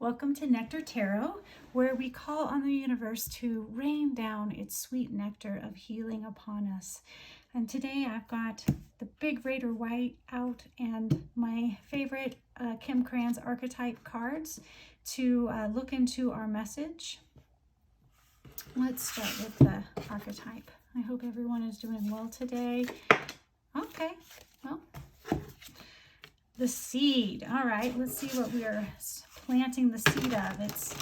Welcome to Nectar Tarot, where we call on the universe to rain down its sweet nectar of healing upon us. And today I've got the Big Raider White out and my favorite Kim Krans archetype cards to look into our message. Let's start with the archetype. I hope everyone is doing well today. Okay, well, the seed. All right, let's see what we are planting the seed of. It's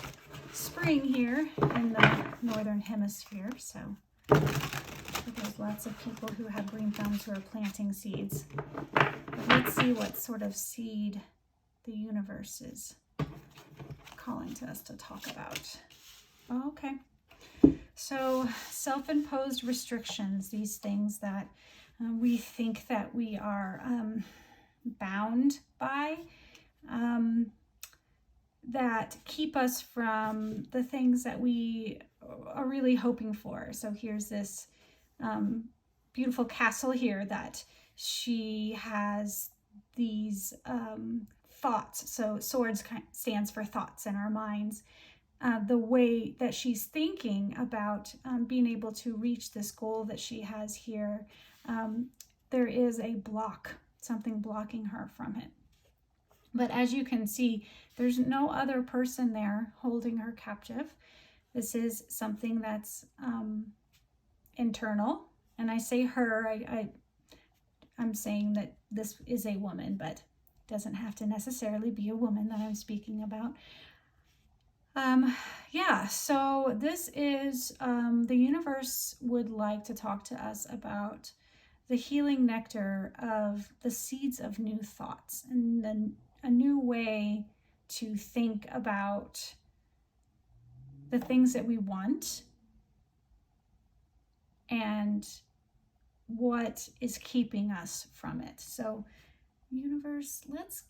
spring here in the northern hemisphere, so there's lots of people who have green thumbs who are planting seeds. But let's see what sort of seed the universe is calling to us to talk about. Okay, so self-imposed restrictions, these things that we think that we are bound by, that keep us from the things that we are really hoping for. So here's this beautiful castle here that she has these thoughts. So swords stands for thoughts in our minds. The way that she's thinking about being able to reach this goal that she has here, there is a block, something blocking her from it. But as you can see, there's no other person there holding her captive. This is something that's internal. And I say her, I'm saying that this is a woman, but it doesn't have to necessarily be a woman that I'm speaking about. Yeah, so this is, the universe would like to talk to us about the healing nectar of the seeds of new thoughts and then a new way to think about the things that we want and what is keeping us from it. So universe, let's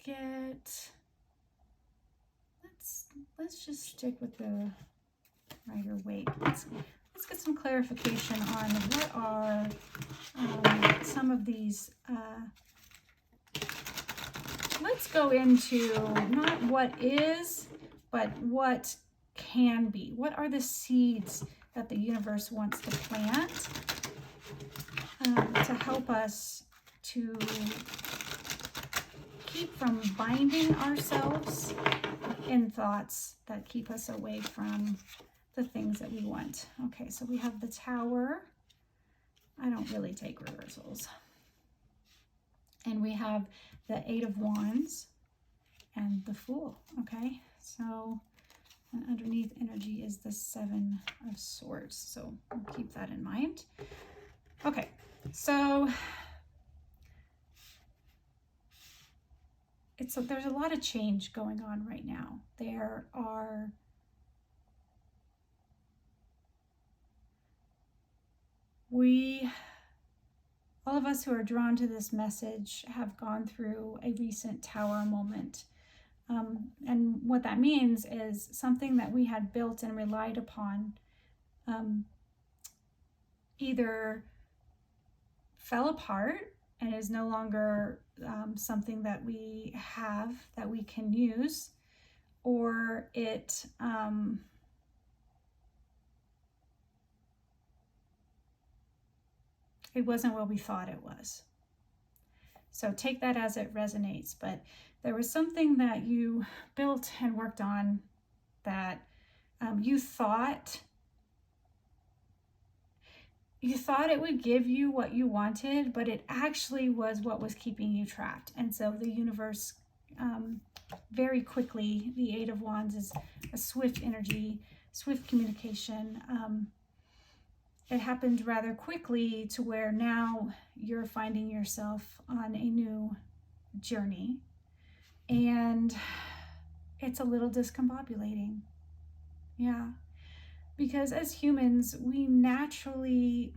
just stick with the Rider-Waite. Let's get some clarification on what are some of these. Let's go into not what is, but what can be. What are the seeds that the universe wants to plant to help us to keep from binding ourselves in thoughts that keep us away from the things that we want. Okay, so we have the Tower. I don't really take reversals. And we have the Eight of Wands and the Fool. Okay, so and underneath energy is the Seven of Swords. So we'll keep that in mind. Okay, so there's a lot of change going on right now. There are all of us who are drawn to this message have gone through a recent Tower moment. And what that means is something that we had built and relied upon either fell apart and is no longer something that we have that we can use, or it wasn't what we thought it was. So take that as it resonates. But there was something that you built and worked on that you thought it would give you what you wanted, but it actually was what was keeping you trapped. And so the universe, very quickly, the Eight of Wands is a swift energy, swift communication. It happened rather quickly to where now you're finding yourself on a new journey. And it's a little discombobulating. Yeah. Because as humans, we naturally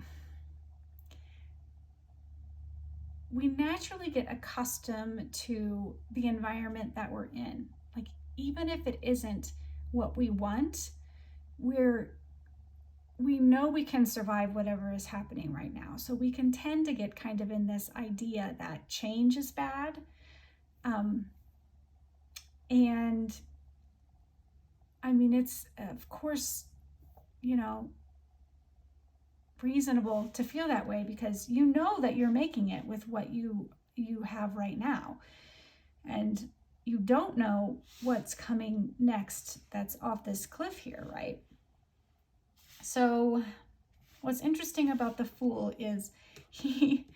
get accustomed to the environment that we're in. Like, even if it isn't what we want, we know we can survive whatever is happening right now. So we can tend to get kind of in this idea that change is bad. And I mean, it's of course, you know, reasonable to feel that way because you know that you're making it with what you have right now. And you don't know what's coming next that's off this cliff here, right? So what's interesting about the Fool is he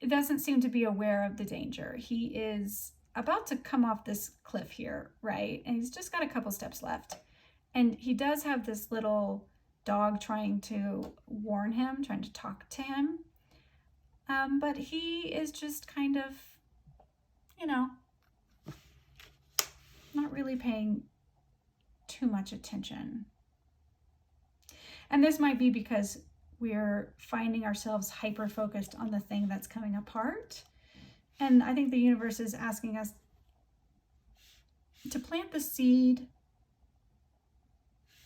doesn't seem to be aware of the danger. He is about to come off this cliff here, right? And he's just got a couple steps left. And he does have this little dog trying to warn him, trying to talk to him. But he is just kind of, you know, not really paying too much attention. And this might be because we're finding ourselves hyper-focused on the thing that's coming apart. And I think the universe is asking us to plant the seed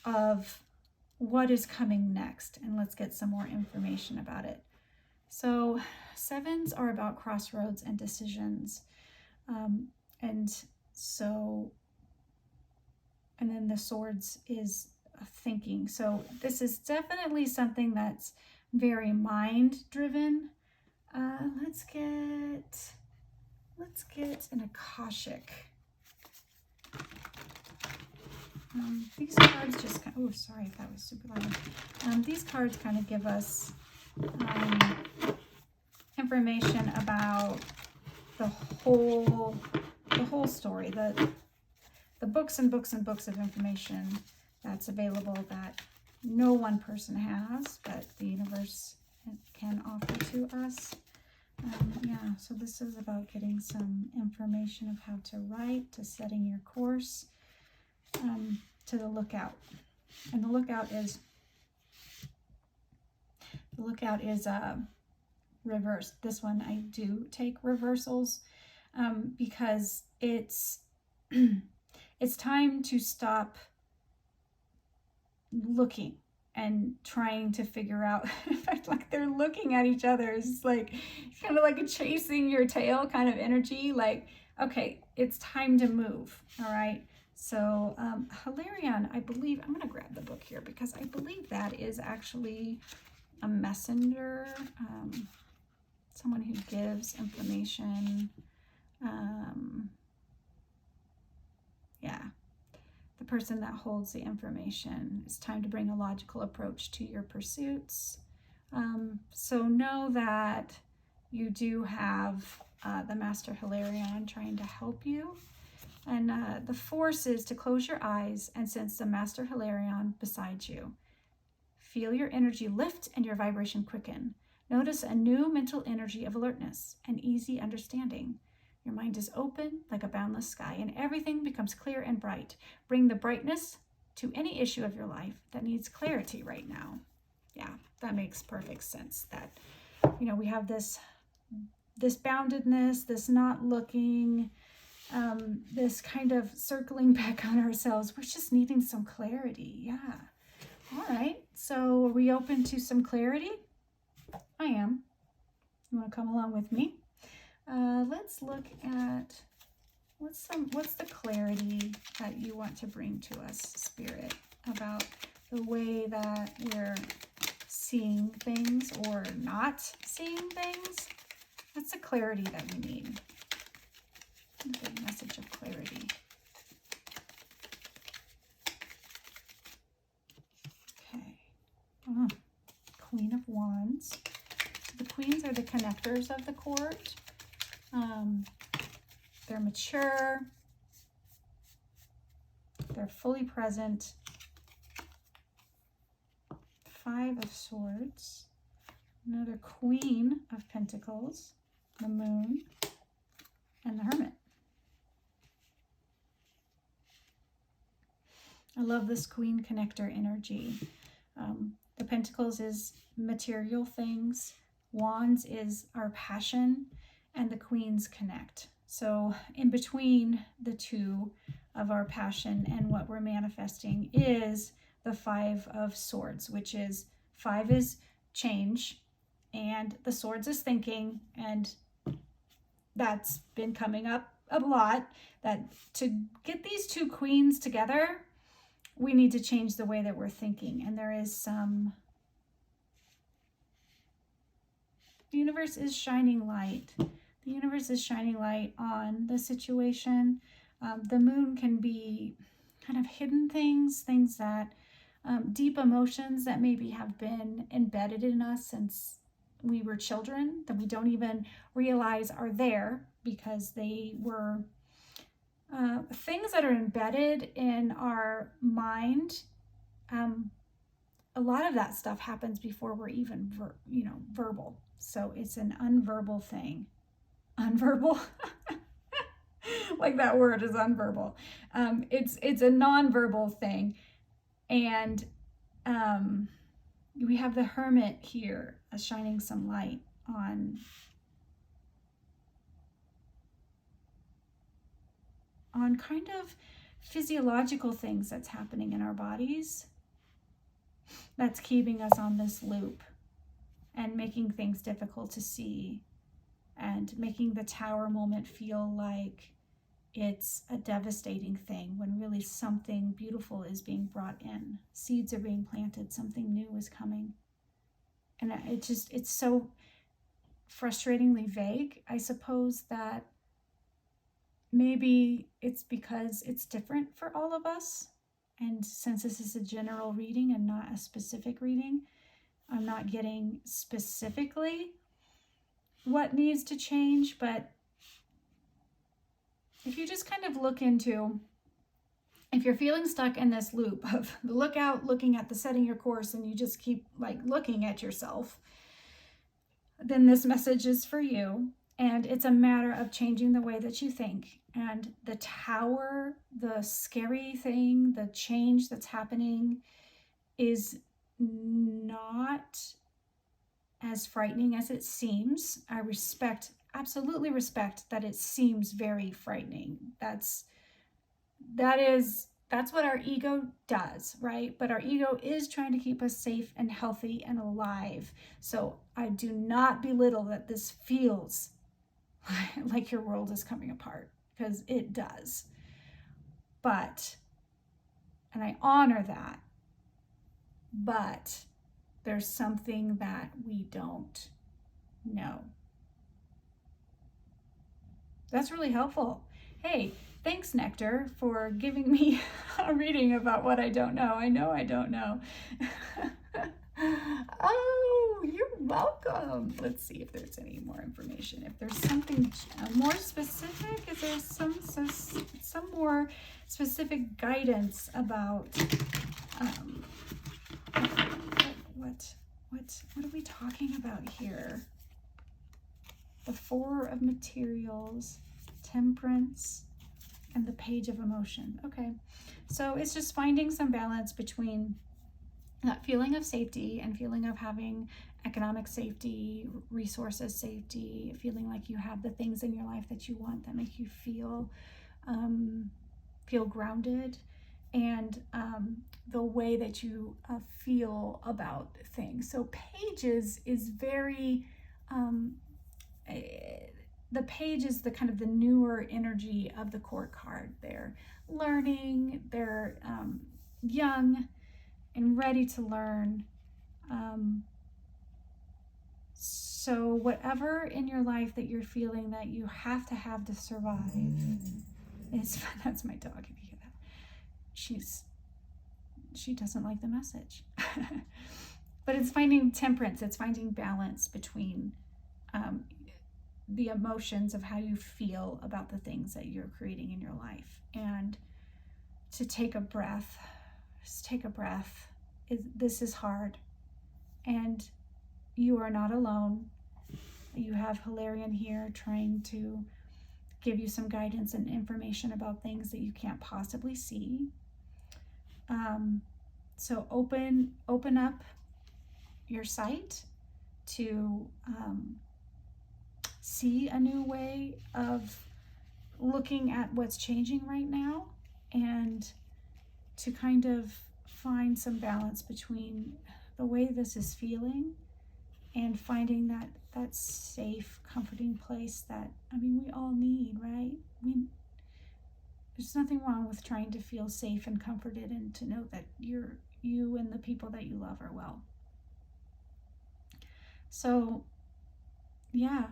of what is coming next. And let's get some more information about it. So 7s are about crossroads and decisions. And then the Swords is thinking. So this is definitely something that's very mind driven. Let's get an Akashic. These cards just oh, sorry if that was super loud. These cards kind of give us information about the whole story, the books and books and books of information that's available that no one person has, but the universe can offer to us. Yeah, so this is about getting some information of how to write, to setting your course, to the lookout. And the lookout is reversed. This one I do take reversals because it's it's time to stop looking and trying to figure out. In fact, like they're looking at each other. It's like kind of like a chasing your tail kind of energy. Like, okay, it's time to move. All right. So Hilarion, I believe, I'm going to grab the book here because I believe that is actually a messenger, someone who gives information. Yeah, the person that holds the information. It's time to bring a logical approach to your pursuits. So know that you do have the Master Hilarion trying to help you. And the force is to close your eyes and sense the Master Hilarion beside you. Feel your energy lift and your vibration quicken. Notice a new mental energy of alertness and easy understanding. Your mind is open like a boundless sky, and everything becomes clear and bright. Bring the brightness to any issue of your life that needs clarity right now. Yeah, that makes perfect sense. That, you know, we have this boundedness, this not looking, this kind of circling back on ourselves. We're just needing some clarity. Yeah. All right. So are we open to some clarity? I am. You want to come along with me? Let's look at what's the clarity that you want to bring to us, Spirit, about the way that we're seeing things or not seeing things. What's the clarity that we need? The message of clarity. Okay. Oh, Queen of Wands. The queens are the connectors of the court. They're mature. They're fully present. 5 of Swords. Another Queen of Pentacles. The Moon. And the Hermit. I love this Queen connector energy. The Pentacles is material things. Wands is our passion. And the Queens connect. So in between the two of our passion and what we're manifesting is the 5 of Swords, which is 5 is change and the Swords is thinking, and that's been coming up a lot, that to get these two queens together, we need to change the way that we're thinking. And there is some, the universe is shining light. The universe is shining light on the situation. The moon can be kind of hidden things that deep emotions that maybe have been embedded in us since we were children, that we don't even realize are there because they were things that are embedded in our mind. A lot of that stuff happens before we're even verbal. So it's an unverbal thing. Unverbal. Like that word is unverbal. It's a nonverbal thing. And we have the Hermit here shining some light on kind of physiological things that's happening in our bodies that's keeping us on this loop and making things difficult to see and making the Tower moment feel like it's a devastating thing when really something beautiful is being brought in. Seeds are being planted, something new is coming. And it's so frustratingly vague. I suppose that maybe it's because it's different for all of us. And since this is a general reading and not a specific reading, I'm not getting specifically what needs to change. But if you just kind of look into, if you're feeling stuck in this loop of the lookout, looking at the setting your course, and you just keep like looking at yourself, then this message is for you. And it's a matter of changing the way that you think. And the Tower, the scary thing, the change that's happening is not as frightening as it seems. I absolutely respect that it seems very frightening. That's what our ego does, right? But our ego is trying to keep us safe and healthy and alive. So I do not belittle that this feels like your world is coming apart, because it does. And I honor that, but there's something that we don't know. That's really helpful. Hey, thanks, Nectar, for giving me a reading about what I don't know. I know I don't know. Oh, you're welcome. Let's see if there's any more information. If there's something more specific, is there some more specific guidance about what are we talking about here? The Four of Materials, Temperance, and the Page of Emotion. Okay, so it's just finding some balance between that feeling of safety and feeling of having economic safety, resources safety, feeling like you have the things in your life that you want that make you feel grounded, and the way that you feel about things. So Pages is very the Page is the kind of the newer energy of the Court card. They're learning, they're young and ready to learn. So whatever in your life that you're feeling that you have to survive, that's my dog, if you hear that. She doesn't like the message. But it's finding temperance, it's finding balance between the emotions of how you feel about the things that you're creating in your life. And to take a breath, just take a breath. This is hard, and you are not alone. You have Hilarion here trying to give you some guidance and information about things that you can't possibly see. So open up your sight to see a new way of looking at what's changing right now, and to kind of find some balance between the way this is feeling and finding that safe, comforting place that, we all need, right? there's nothing wrong with trying to feel safe and comforted and to know that you and the people that you love are well. So yeah,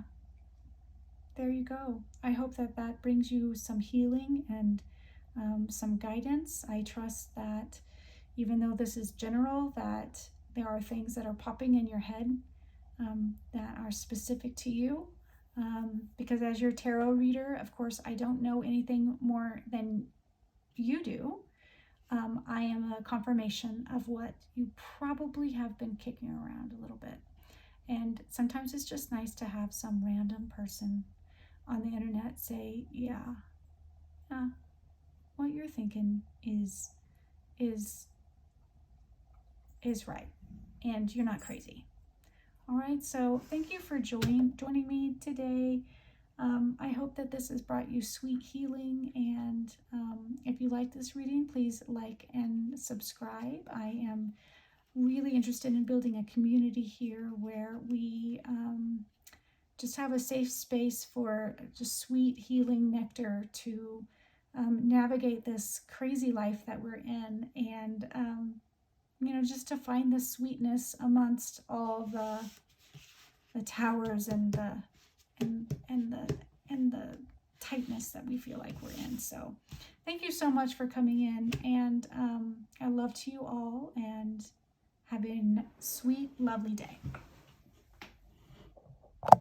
there you go. I hope that that brings you some healing and some guidance. I trust that even though this is general, that there are things that are popping in your head that are specific to you. Because as your tarot reader, of course, I don't know anything more than you do. I am a confirmation of what you probably have been kicking around a little bit. And sometimes it's just nice to have some random person on the internet say, yeah, what you're thinking is right, and you're not crazy. All right, so thank you for joining me today. I hope that this has brought you sweet healing, and if you like this reading, please like and subscribe. I am really interested in building a community here where we just have a safe space for just sweet healing nectar to navigate this crazy life that we're in, and just to find the sweetness amongst all the towers and the tightness that we feel like we're in. So thank you so much for coming in, and I love to you all, and have a sweet, lovely day.